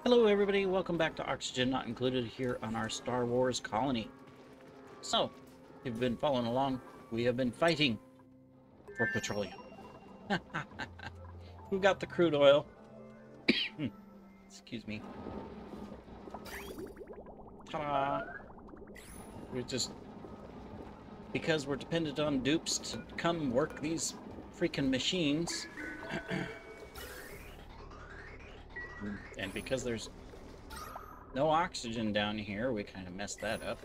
Hello everybody, welcome back to Oxygen Not Included here on our Star Wars colony. So, if you've been following along, we have been fighting for petroleum. We got the crude oil. Excuse me. Ta-da! We're just... Because we're dependent on dupes to come work these freaking machines. And because there's no oxygen down here, we kind of messed that up.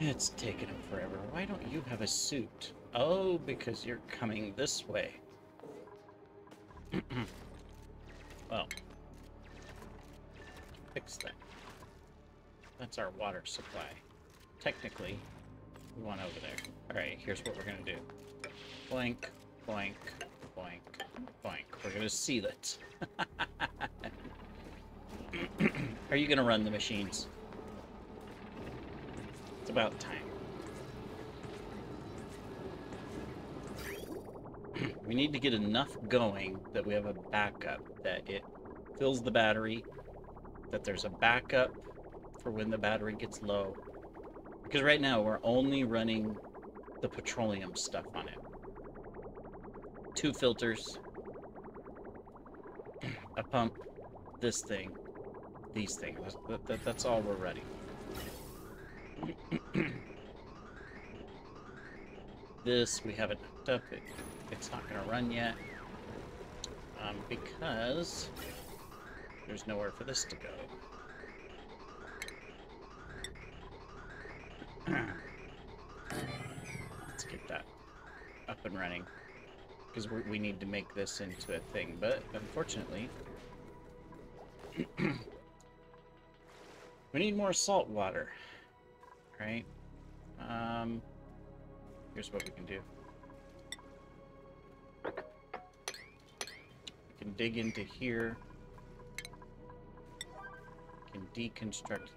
It's taking him forever. Why don't you have a suit? Oh, because you're coming this way. Well, fix that. That's our water supply. Technically, we want over there. Alright, here's what we're gonna do. Boink, boink, boink, boink. We're gonna seal it. Are you gonna run the machines? It's about time. We need to get enough going that we have a backup, that it fills the battery, that there's a backup for when the battery gets low. Because right now we're only running the petroleum stuff on it. 2 filters, a pump, this thing, these things. That's all we're running. This we haven't hooked up. It's not going to run yet because there's nowhere for this to go. Let's get that up and running because we need to make this into a thing, but unfortunately we need more salt water, right? Here's what we can do. We can dig into here. We can deconstruct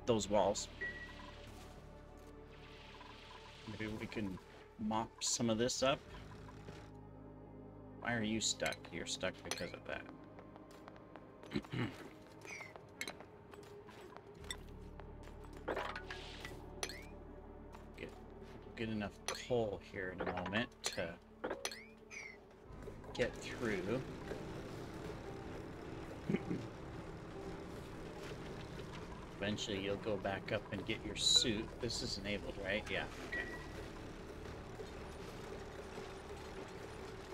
those walls. Maybe we can mop some of this up. Why are you stuck? You're stuck because of that. Get enough coal here in a moment to get through. Eventually you'll go back up and get your suit. This is enabled, right? Yeah, okay.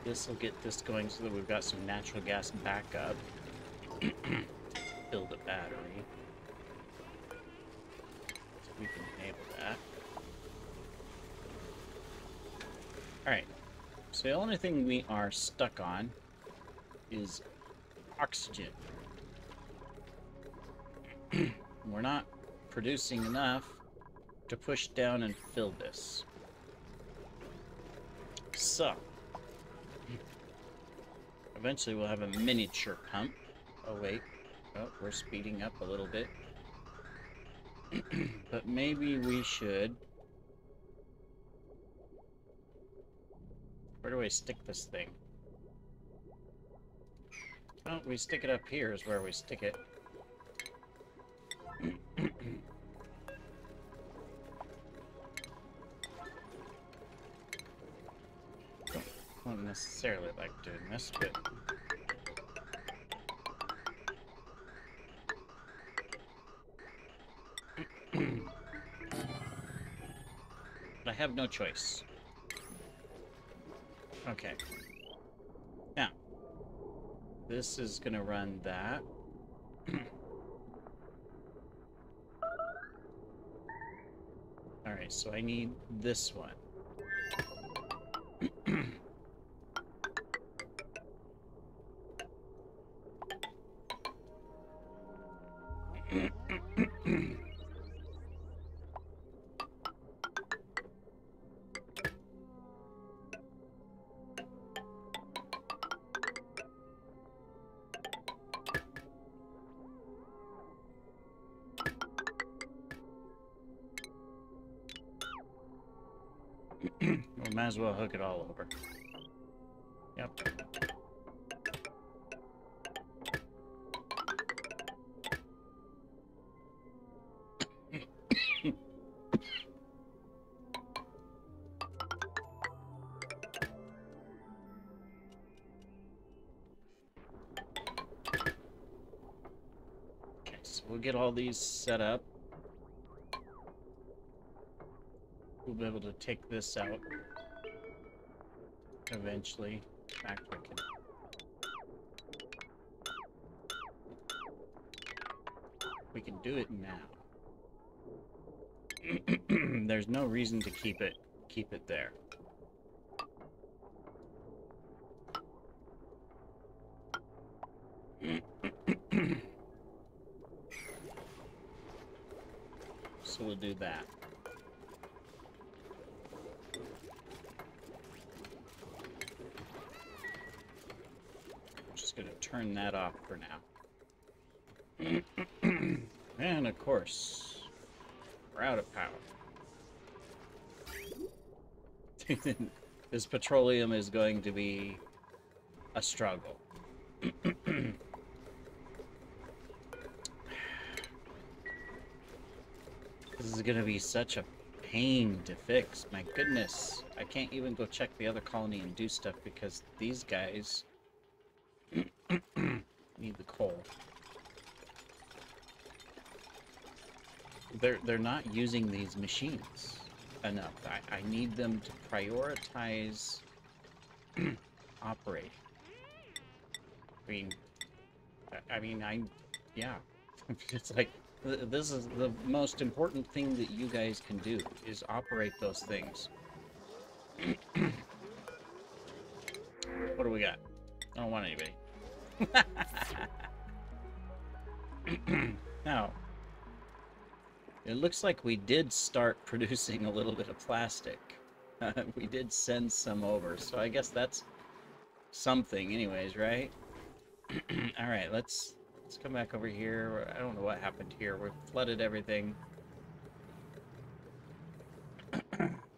This will get this going so that we've got some natural gas backup. Build a battery. So we can enable that. Alright. So the only thing we are stuck on is oxygen. We're not producing enough to push down and fill this. So, eventually we'll have a miniature pump. Oh wait, oh, we're speeding up a little bit. But maybe we should... Where do I stick this thing? Oh, we stick it up here is where we stick it. Don't necessarily like doing this, but... But I have no choice. Okay. Now, this is gonna run that. Alright, so I need this one. We might as well hook it all over. Yep. Okay, so we'll get all these set up. We'll be able to take this out eventually. In fact, we can do it now. There's no reason to keep it there. So we'll do that. I'm just gonna turn that off for now. And of course, we're out of power. This petroleum is going to be a struggle. This is gonna be such a pain to fix. My goodness. I can't even go check the other colony and do stuff because these guys need the coal. They're not using these machines enough. I need them to prioritize operating. Yeah. It's like, this is the most important thing that you guys can do, is operate those things. What do we got? I don't want anybody. Now, it looks like we did start producing a little bit of plastic. We did send some over, so I guess that's something anyways, right? Alright, let's come back over here. I don't know what happened here. We flooded everything.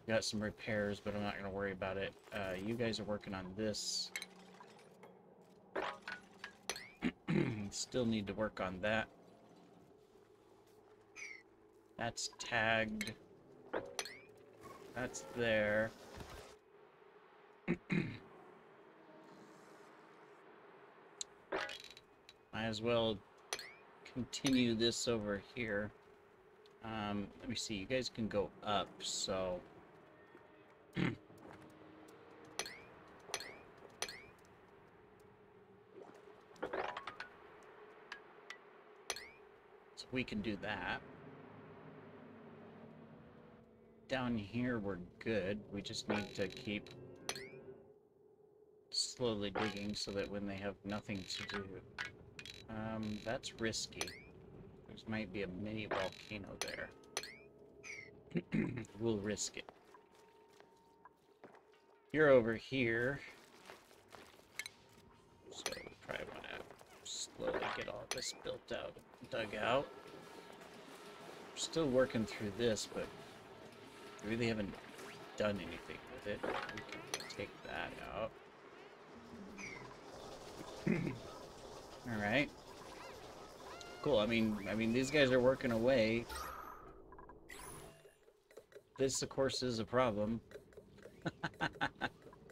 Got some repairs, but I'm not going to worry about it. You guys are working on this. Still need to work on that. That's tagged. That's there. Might as well continue this over here. Let me see. You guys can go up, so... So we can do that. Down here, we're good. We just need to keep slowly digging so that when they have nothing to do... that's risky. There might be a mini volcano there. We'll risk it. You're over here. So we probably want to slowly get all this built out, dug out. We're still working through this, but we really haven't done anything with it. We can take that out. Alright. Cool. I mean, these guys are working away. This, of course, is a problem.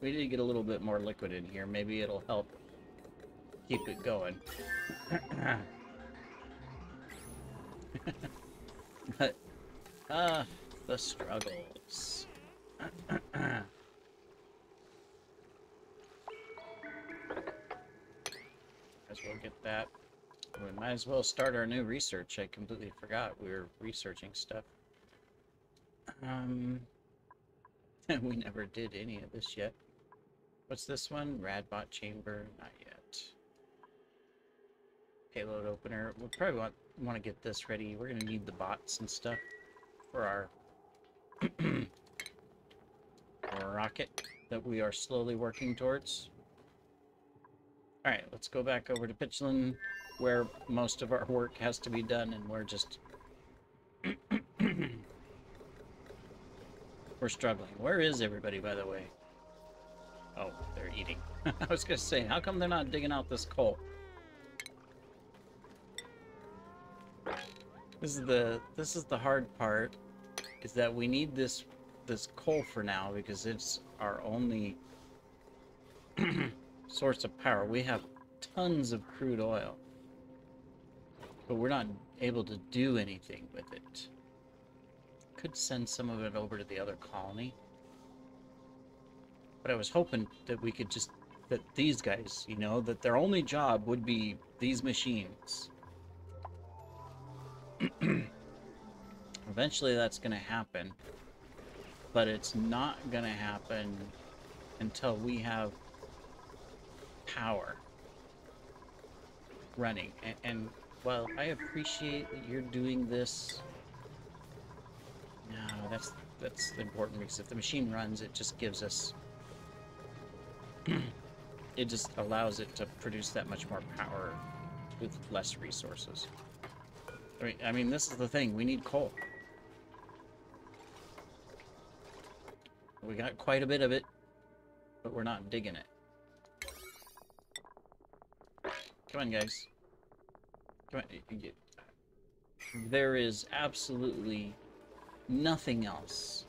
We need to get a little bit more liquid in here. Maybe it'll help keep it going. But, the struggles. As well get that. We might as well start our new research. I completely forgot we were researching stuff. We never did any of this yet. What's this one? Radbot chamber? Not yet. Payload opener. We'll probably want to get this ready. We're going to need the bots and stuff for our rocket that we are slowly working towards. Alright, let's go back over to Pitchland, where most of our work has to be done, and we're just We're struggling. Where is everybody, by the way? Oh, they're eating. I was gonna say, how come they're not digging out this coal? This is the hard part, is that we need this coal for now because it's our only source of power. We have tons of crude oil, but we're not able to do anything with it. Could send some of it over to the other colony, but I was hoping that we could just, that these guys, you know, that their only job would be these machines. Eventually that's going to happen, but it's not going to happen until we have power running. And while I appreciate that you're doing this, no, that's important, because if the machine runs, it just gives us it just allows it to produce that much more power with less resources. I mean, this is the thing. We need coal. We got quite a bit of it, but we're not digging it. Come on, guys. Come on. There is absolutely nothing else.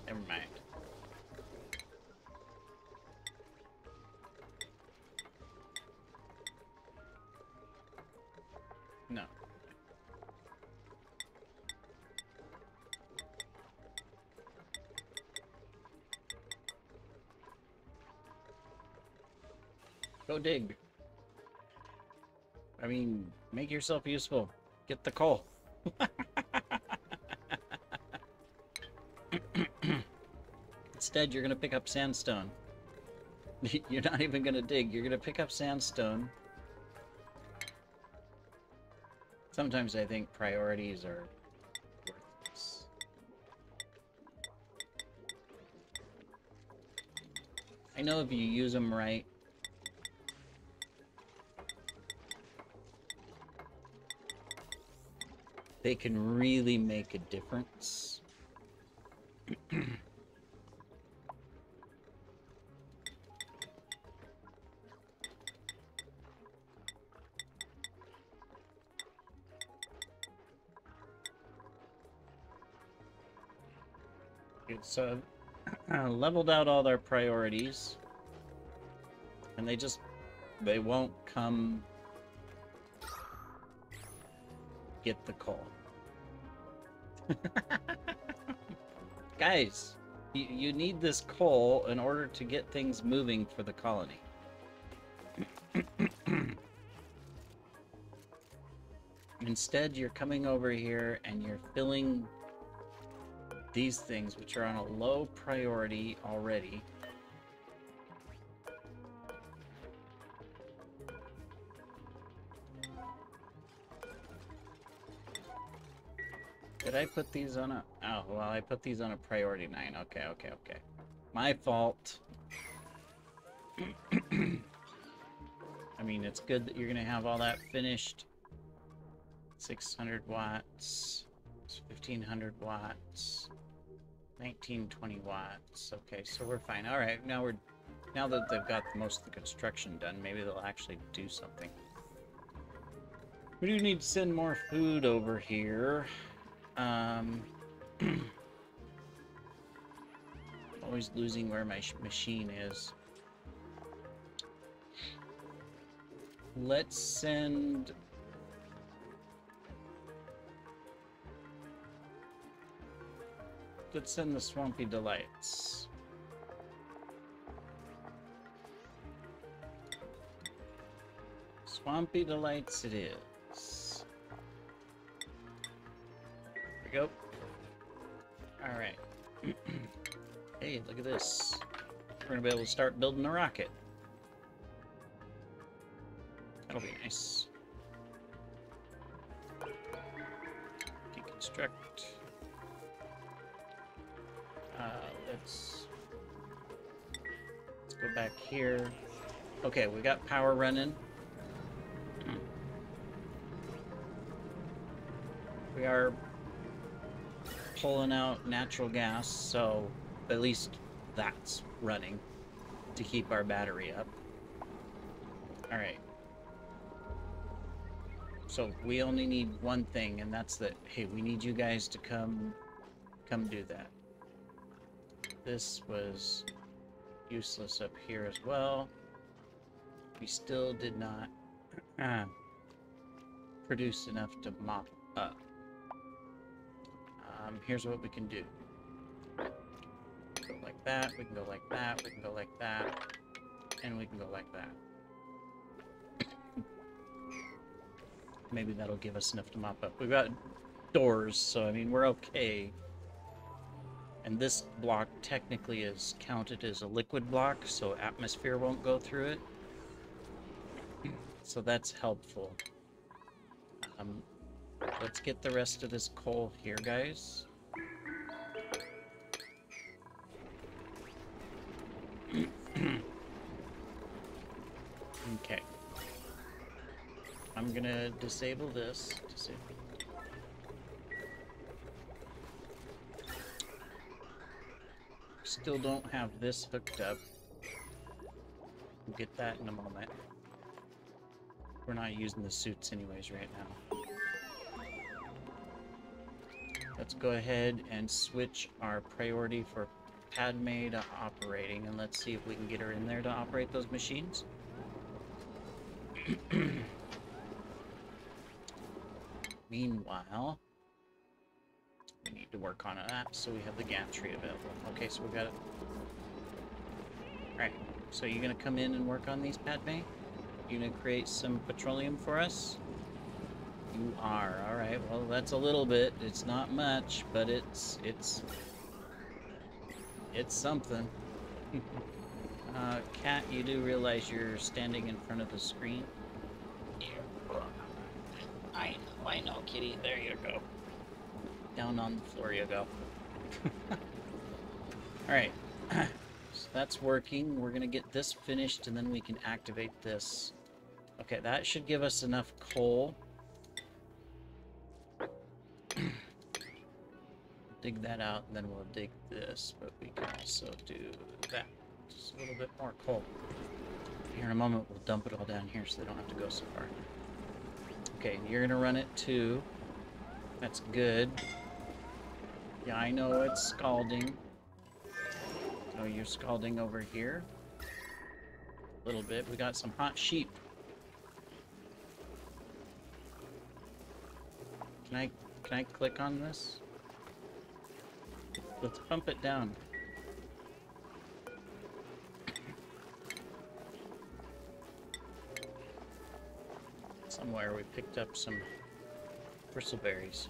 Never mind. No. Go dig. I mean, make yourself useful. Get the coal. Instead, you're going to pick up sandstone. You're not even going to dig. You're going to pick up sandstone. Sometimes I think priorities are worthless. I know if you use them right, they can really make a difference. It's leveled out all their priorities, and they won't come get the coal. Guys, you need this coal in order to get things moving for the colony. Instead, you're coming over here and you're filling these things, which are on a low priority already. Did I put these on a... Oh, well, I put these on a priority 9. Okay. My fault. I mean, it's good that you're going to have all that finished. 600 watts. 1500 watts. 1920 watts. Okay, so we're fine. All right, now that they've got most of the construction done, maybe they'll actually do something. We do need to send more food over here. Always losing where my machine is. Let's send... Let's send the Swampy Delights. Swampy Delights it is. There we go. Alright. Hey, look at this. We're gonna be able to start building a rocket. That'll be nice. Deconstruct. Let's go back here. Okay, we got power running. We are pulling out natural gas, so at least that's running to keep our battery up. Alright. So we only need one thing, and that's that, hey, we need you guys to come do that. This was useless up here as well. We still did not produce enough to mop up. Here's what we can do. Go like that, we can go like that, we can go like that, and we can go like that. Maybe that'll give us enough to mop up. We've got doors, so I mean, we're okay. And this block technically is counted as a liquid block, so atmosphere won't go through it. So that's helpful. Let's get the rest of this coal here, guys. Okay. I'm gonna disable this. Still don't have this hooked up. We'll get that in a moment. We're not using the suits anyways right now. Let's go ahead and switch our priority for Padme to operating, and let's see if we can get her in there to operate those machines. Meanwhile, we need to work on that so we have the gantry available. Okay, so we got it. Alright, so you're gonna come in and work on these, Padme? You gonna create some petroleum for us? You are. Alright, well, that's a little bit. It's not much, but it's something. Cat, you do realize you're standing in front of the screen? Yeah. I know, kitty. There you go. Down on the floor you go. Alright. So that's working. We're gonna get this finished, and then we can activate this. Okay, that should give us enough coal. Dig that out, and then we'll dig this, but we can also do that. Just a little bit more coal. Here in a moment, we'll dump it all down here so they don't have to go so far. Okay, you're gonna run it too. That's good. Yeah, I know it's scalding. Oh, you're scalding over here. A little bit. We got some hot sheep. Can I click on this? Let's pump it down. Somewhere we picked up some bristleberries.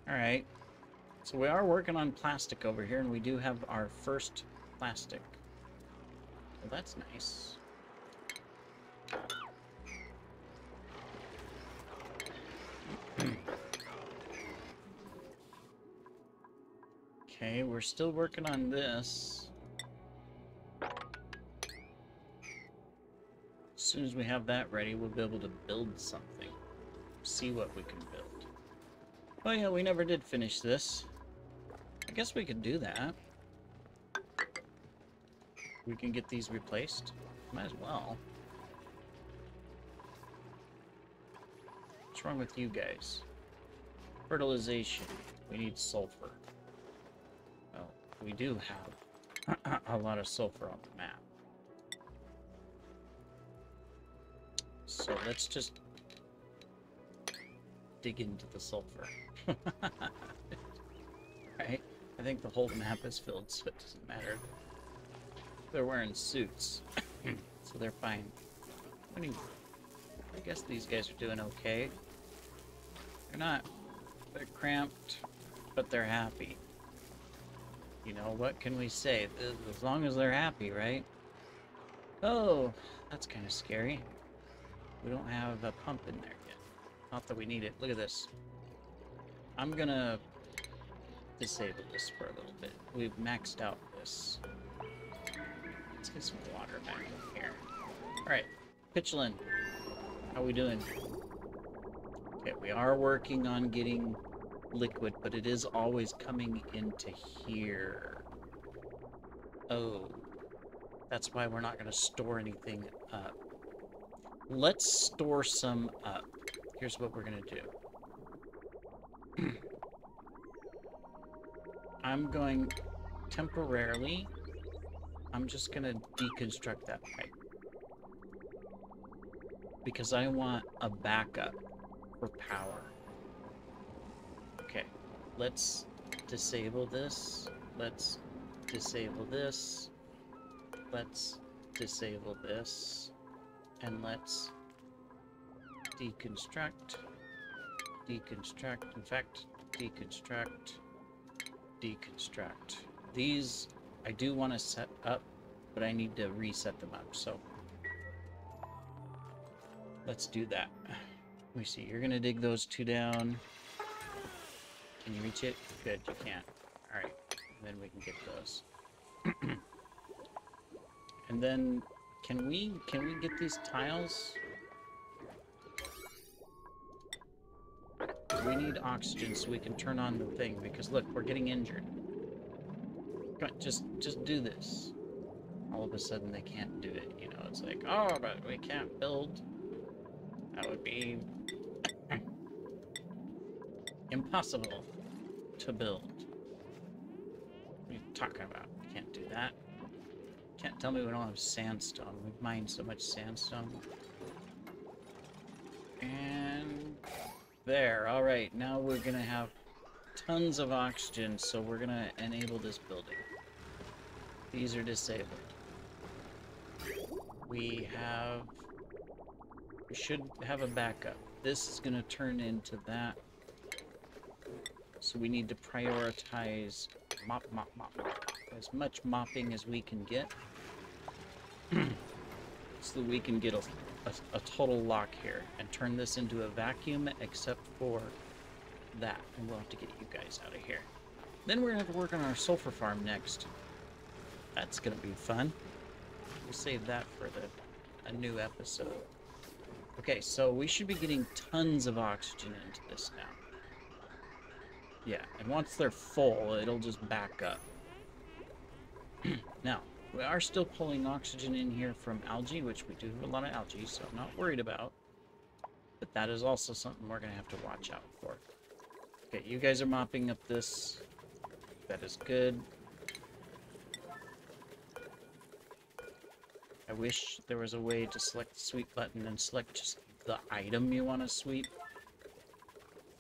Alright. So we are working on plastic over here, and we do have our first plastic. Well, that's nice. Okay, we're still working on this. As soon as we have that ready, we'll be able to build something. See what we can build. Oh yeah, we never did finish this. I guess we could do that. We can get these replaced. Might as well. What's wrong with you guys? Fertilization. We need sulfur. Well, we do have a lot of sulfur on the map. So let's just dig into the sulfur. Right? I think the whole map is filled, so it doesn't matter. They're wearing suits, so they're fine. I guess these guys are doing okay. They're cramped, but they're happy. You know, what can we say? As long as they're happy, right? Oh, that's kind of scary. We don't have a pump in there yet. Not that we need it. Look at this. I'm gonna disable this for a little bit. We've maxed out this. Let's get some water back in here. Alright, Pitchlin, how we doing? Okay, we are working on getting liquid, but it is always coming into here. Oh, that's why we're not going to store anything up. Let's store some up. Here's what we're going to do. I'm going temporarily, I'm just going to deconstruct that pipe. Because I want a backup for power. Okay, let's disable this. Let's disable this. Let's disable this. And let's deconstruct. Deconstruct. In fact, deconstruct. Deconstruct. These I do want to set up, but I need to reset them up. So let's do that. Let me see. You're going to dig those two down. Can you reach it? Good, you can. Alright. Then we can get those. And then, can we get these tiles? We need oxygen so we can turn on the thing, because look, we're getting injured. Come on, just do this. All of a sudden they can't do it, you know, it's like, oh, but we can't build. That would be impossible to build. What are you talking about? Can't do that. Can't tell me we don't have sandstone. We've mined so much sandstone. And there. Alright, now we're gonna have tons of oxygen, so we're gonna enable this building. These are disabled. We should have a backup. This is gonna turn into that. So we need to prioritize mop. As much mopping as we can get. So that we can get a total lock here and turn this into a vacuum except for that. And we'll have to get you guys out of here. Then we're gonna have to work on our sulfur farm next. That's gonna be fun. We'll save that for a new episode. Okay, so we should be getting tons of oxygen into this now. Yeah, and once they're full, it'll just back up. Now, we are still pulling oxygen in here from algae, which we do have a lot of algae, so I'm not worried about. But that is also something we're going to have to watch out for. Okay, you guys are mopping up this. That is good. I wish there was a way to select the sweep button and select just the item you want to sweep.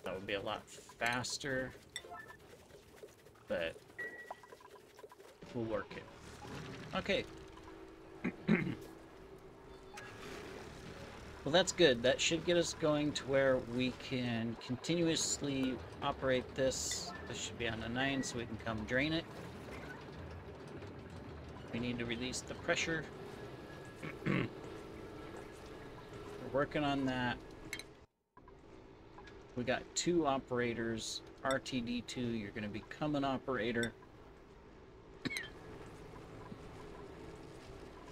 That would be a lot faster. But we'll work it. Okay. Well, that's good. That should get us going to where we can continuously operate this. This should be on a 9, so we can come drain it. We need to release the pressure. We're working on that. We got 2 operators. RTD2, you're going to become an operator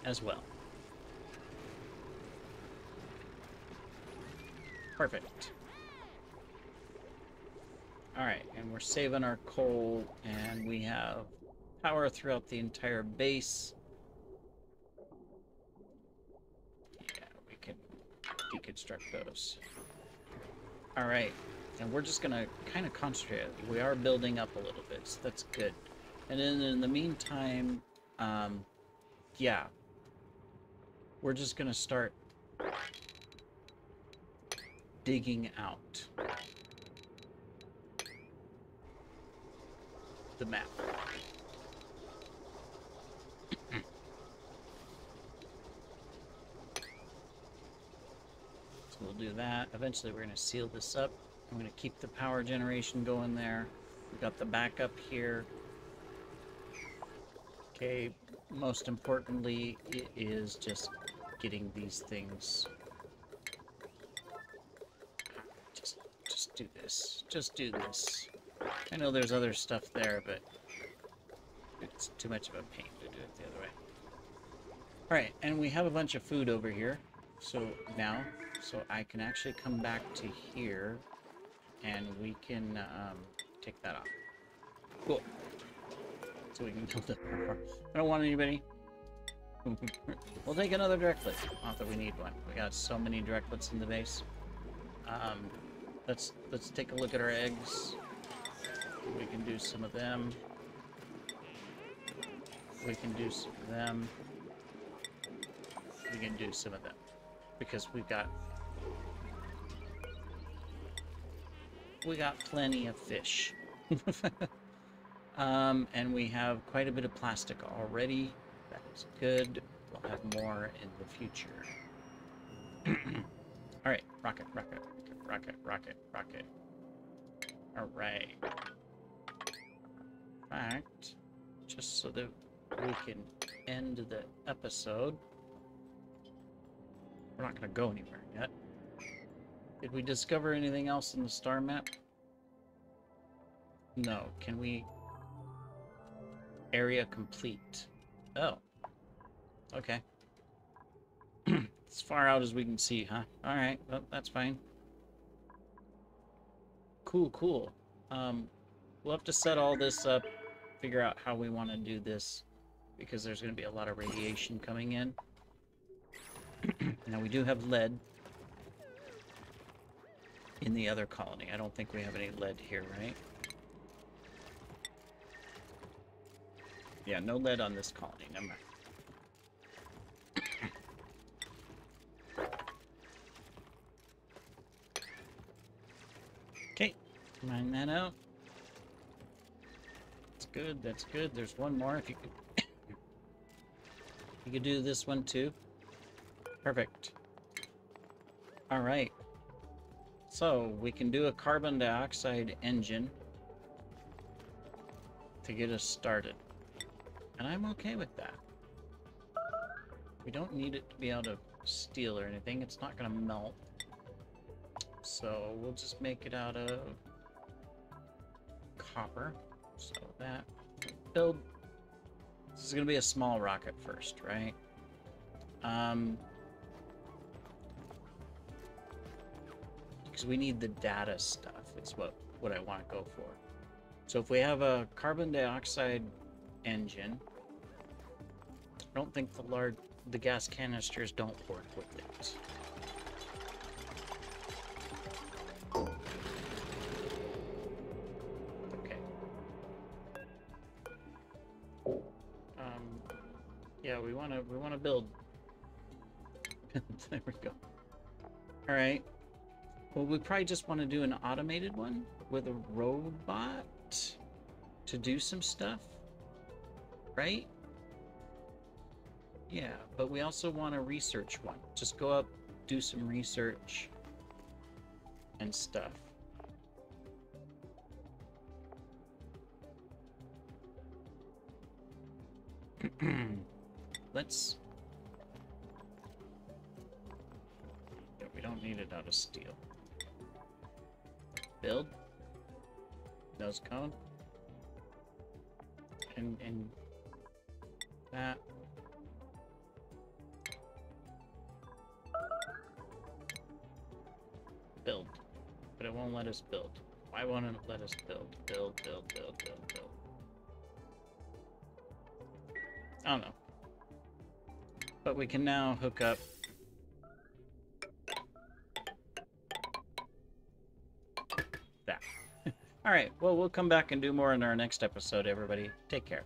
as well. Perfect. Alright, and we're saving our coal, and we have power throughout the entire base. Yeah, we can deconstruct those. Alright, and we're just going to kind of concentrate. We are building up a little bit, so that's good. And then in the meantime, yeah, we're just going to start digging out the map. So we'll do that. Eventually we're going to seal this up. I'm going to keep the power generation going there. We've got the backup here. Okay, most importantly, it is just getting these things. Just do this. Just do this. I know there's other stuff there, but it's too much of a pain to do it the other way. Alright, and we have a bunch of food over here. So now, I can actually come back to here and we can take that off. Cool. So we can build up our farm. I don't want anybody. We'll take another directlet. Not that we need one. We got so many directlets in the base. Let's take a look at our eggs. We can do some of them. We can do some of them. We can do some of them. Because we got plenty of fish. And we have quite a bit of plastic already. That is good. We'll have more in the future. Alright, rocket, rocket, rocket, rocket, rocket. Alright. In fact, just so that we can end the episode, we're not going to go anywhere yet. Did we discover anything else in the star map? No. Can we... Area complete. Oh. Okay. As far out as we can see, huh? Alright, well, that's fine. Cool, cool. We'll have to set all this up, figure out how we want to do this, because there's going to be a lot of radiation coming in. Now, we do have lead in the other colony. I don't think we have any lead here, right? Yeah, no lead on this colony. Never mind. Okay, mine that out. That's good, that's good. There's one more if you could... You could do this one too. Perfect. Alright. So, we can do a carbon dioxide engine to get us started. And I'm okay with that. We don't need it to be out of steel or anything. It's not going to melt. So we'll just make it out of copper. So that build. This is going to be a small rocket first, right? Because we need the data stuff. It's what I want to go for. So if we have a carbon dioxide engine, I don't think the gas canisters don't work with it. Okay. Yeah, we wanna build. There we go. All right. Well, we probably just want to do an automated one with a robot to do some stuff, right? Yeah, but we also want a research one. Just go up, do some research and stuff. Let's... Yeah, we don't need it out of steel. Build. Nose cone. And that. Build. But it won't let us build. Why won't it let us build? Build. I don't know. But we can now hook up that. Alright, well, we'll come back and do more in our next episode, everybody. Take care.